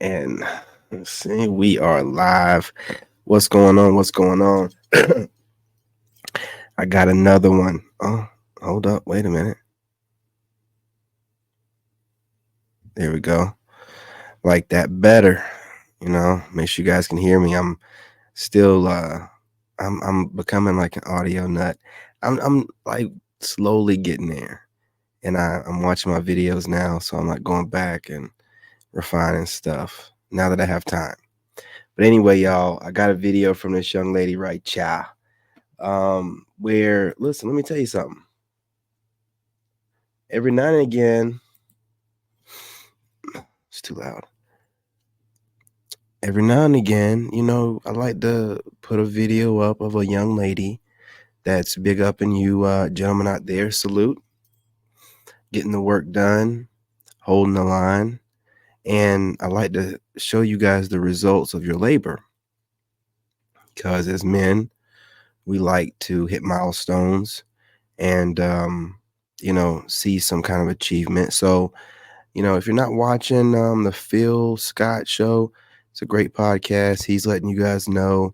And let's see, we are live. What's going on? What's going on? I got another one. Oh, hold up. Wait a minute. There we go. Like that better. Make sure you guys can hear me. I'm still I'm becoming like an audio nut. I'm like slowly getting there. And I'm watching my videos now, so I'm like going back and refining stuff now that I have time. But anyway, y'all, I got a video from this young lady right here. Where listen, let me tell you something. Every now and again, it's too loud. Every now and again, I like to put a video up of a young lady that's big up in you, gentlemen out there. Salute, getting the work done, holding the line, and I like to show you guys the results of your labor. Because as men, we like to hit milestones and see some kind of achievement. So if you're not watching the Phil Scott show, it's a great podcast. He's letting you guys know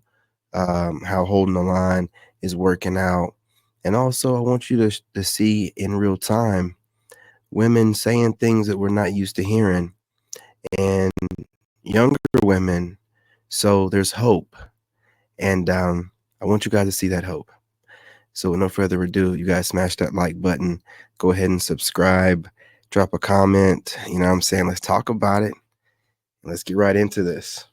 how holding the line is working out. And also, I want you to see in real time women saying things that we're not used to hearing, and younger women. So there's hope. And I want you guys to see that hope. So with no further ado, you guys smash that like button. Go ahead and subscribe. Drop a comment. You know what I'm saying? Let's talk about it. Let's get right into this.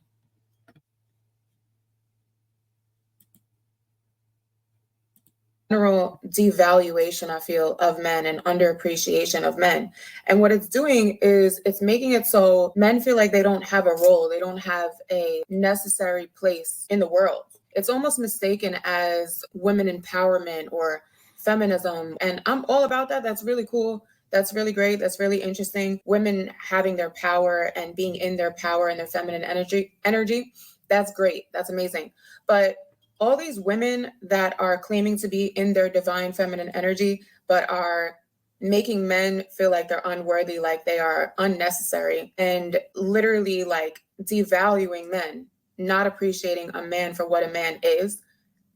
General devaluation, I feel, of men and underappreciation of men. And what it's doing is it's making it so men feel like they don't have a role, they don't have a necessary place in the world. It's almost mistaken as women empowerment or feminism. And I'm all about that. That's really cool. That's really great. That's really interesting. Women having their power and being in their power and their feminine energy. That's great. That's amazing. But all these women that are claiming to be in their divine feminine energy, but are making men feel like they're unworthy, like they are unnecessary, and literally like devaluing men, not appreciating a man for what a man is.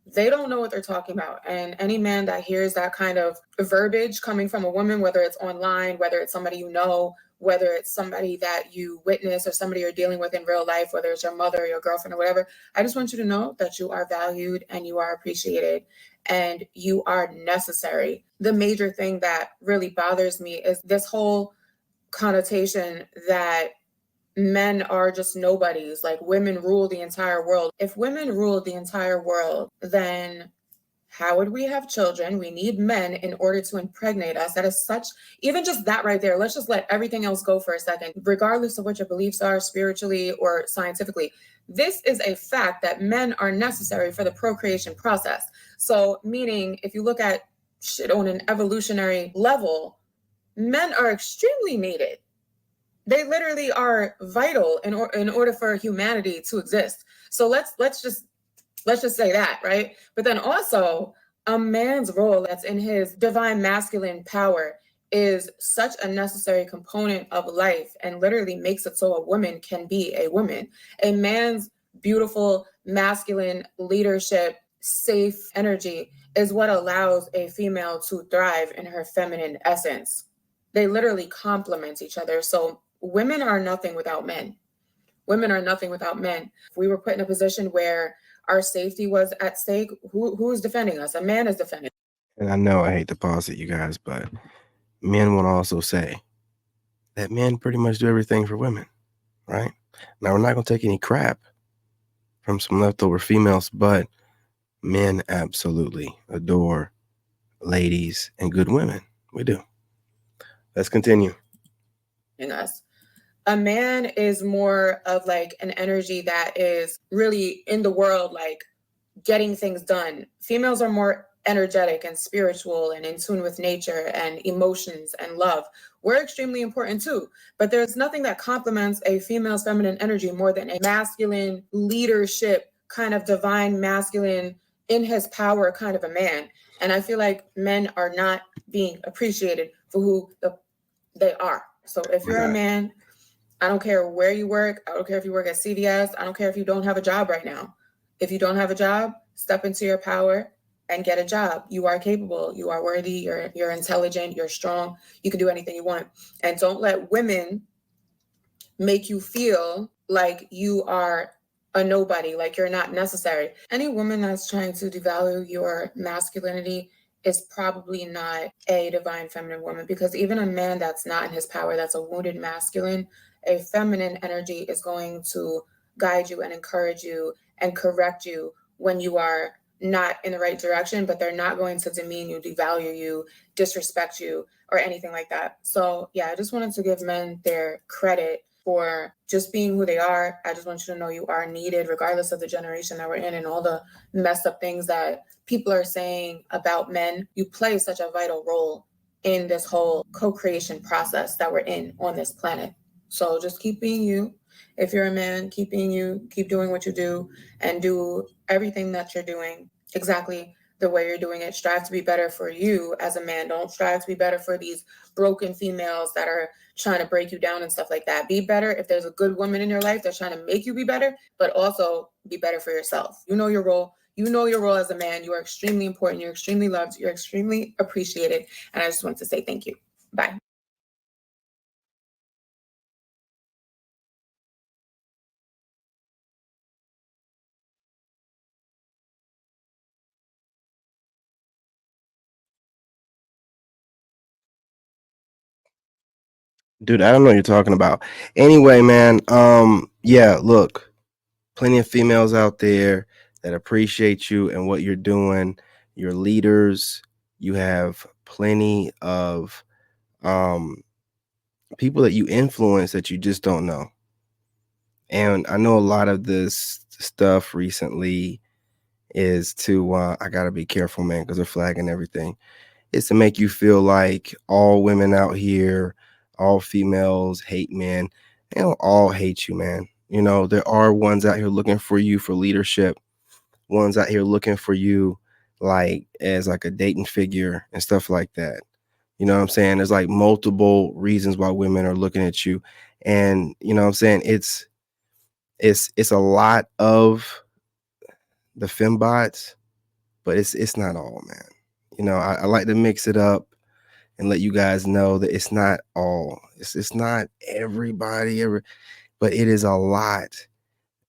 They don't know what they're talking about. And any man that hears that kind of verbiage coming from a woman, whether it's online, whether it's somebody you know, whether it's somebody that you witness or somebody you're dealing with in real life, whether it's your mother or your girlfriend or whatever, I just want you to know that you are valued and you are appreciated and you are necessary. The major thing that really bothers me is this whole connotation that men are just nobodies, like women rule the entire world. If women ruled the entire world, then how would we have children? We need men in order to impregnate us. That is such, even just that right there, let's just let everything else go for a second, regardless of what your beliefs are spiritually or scientifically. This is a fact that men are necessary for the procreation process. So, meaning, if you look at shit on an evolutionary level, men are extremely needed. They literally are vital in order for humanity to exist. So let's just say that, right? But then also, a man's role that's in his divine masculine power is such a necessary component of life and literally makes it so a woman can be a woman. A man's beautiful masculine leadership, safe energy is what allows a female to thrive in her feminine essence. They literally complement each other. So women are nothing without men. Women are nothing without men. If we were put in a position where our safety was at stake, who is defending us? A man is defending. And I know I hate to pause it, you guys, but men will also say that men pretty much do everything for women, right? Now, we're not going to take any crap from some leftover females, but men absolutely adore ladies and good women. We do. Let's continue. Us. A man is more of like an energy that is really in the world, like getting things done. Females are more energetic and spiritual and in tune with nature and emotions and love. We're extremely important too, but there's nothing that complements a female's feminine energy more than a masculine leadership, kind of divine masculine, in his power kind of a man. And I feel like men are not being appreciated for who they are. So if you're a man I don't care where you work. I don't care if you work at CVS. I don't care if you don't have a job right now. If you don't have a job, step into your power and get a job. You are capable. You are worthy. You're intelligent. You're strong. You can do anything you want. And don't let women make you feel like you are a nobody, like you're not necessary. Any woman that's trying to devalue your masculinity is probably not a divine feminine woman, because even a man that's not in his power, that's a wounded masculine, a feminine energy is going to guide you and encourage you and correct you when you are not in the right direction, but they're not going to demean you, devalue you, disrespect you, or anything like that. So yeah, I just wanted to give men their credit for just being who they are. I just want you to know you are needed regardless of the generation that we're in and all the messed up things that people are saying about men. You play such a vital role in this whole co-creation process that we're in on this planet. So just keep being you. If you're a man, keep being you, keep doing what you do, and do everything that you're doing exactly the way you're doing it. Strive to be better for you as a man. Don't strive to be better for these broken females that are trying to break you down and stuff like that. Be better if there's a good woman in your life that's trying to make you be better, but also be better for yourself. You know your role. You know your role as a man. You are extremely important. You're extremely loved. You're extremely appreciated. And I just want to say thank you. Bye. Dude, I don't know what you're talking about. Anyway, man, yeah, look, plenty of females out there that appreciate you and what you're doing. You're leaders. You have plenty of people that you influence that you just don't know. And I know a lot of this stuff recently is to I gotta be careful, man, because they're flagging everything. It's to make you feel like all women out here, all females hate men. They don't all hate you, man. You know, there are ones out here looking for you for leadership, ones out here looking for you like as like a dating figure and stuff like that. You know what I'm saying? There's like multiple reasons why women are looking at you. And you know what I'm saying? It's a lot of the fembots, but it's not all, man. You know, I like to mix it up and let you guys know that it's not all. It's not everybody ever, but it is a lot.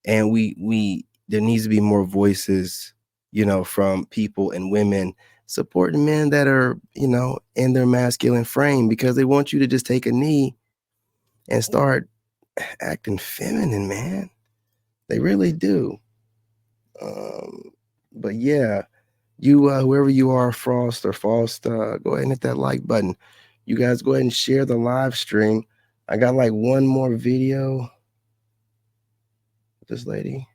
And we there needs to be more voices, you know, from people and women supporting men that are, you know, in their masculine frame, because they want you to just take a knee and start acting feminine, man. They really do. But yeah, you whoever you are, Frost or Faust, go ahead and hit that like button. You guys go ahead and share the live stream. I got like one more video with this lady.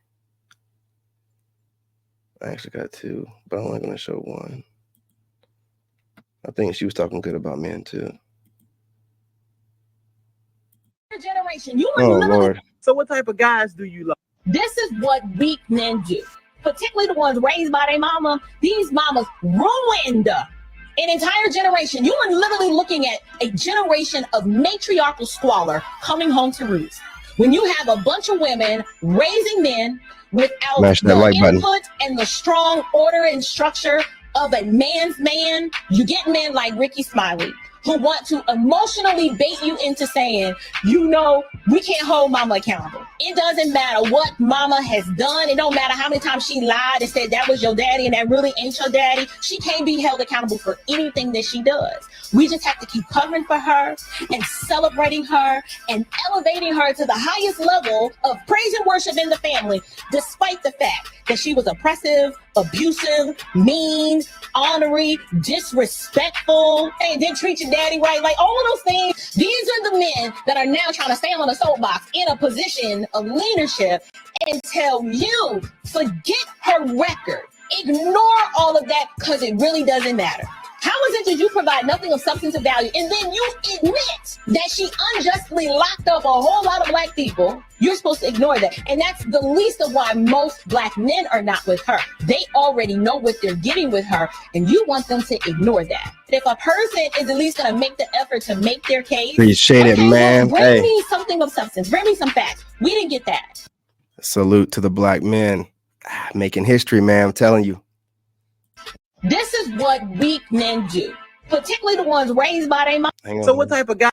I actually got two, but I'm only gonna show one. I think she was talking good about men too. Generation, you Oh Lord. So what type of guys do you like? This is what weak men do, particularly the ones raised by their mama. These mamas ruined an entire generation. You are literally looking at a generation of matriarchal squalor coming home to roost. When you have a bunch of women raising men without the like input button. and the strong order and structure of a man's man, you get men like Ricky Smiley who want to emotionally bait you into saying, you know, we can't hold mama accountable. It doesn't matter what mama has done. It don't matter how many times she lied and said that was your daddy and that really ain't your daddy. She can't be held accountable for anything that she does. We just have to keep covering for her and celebrating her and elevating her to the highest level of praise and worship in the family, despite the fact that she was oppressive, abusive, mean, ornery, disrespectful, and didn't treat your daddy right. Like all of those things, these are the men that are now trying to stand on a soapbox in a position of leadership and tell you, forget her record. Ignore all of that because it really doesn't matter. How is it that you provide nothing of substance of value and then you admit that she unjustly locked up a whole lot of black people? You're supposed to ignore that. And that's the least of why most black men are not with her. They already know what they're getting with her, and you want them to ignore that. If a person is at least going to make the effort to make their case, Appreciate it, man. Bring Hey, me something of substance. Bring me some facts. We didn't get that. salute to the black men. Making history, man. I'm telling you. This is what weak men do, particularly the ones raised by their mom. Hang on. So what type of guy?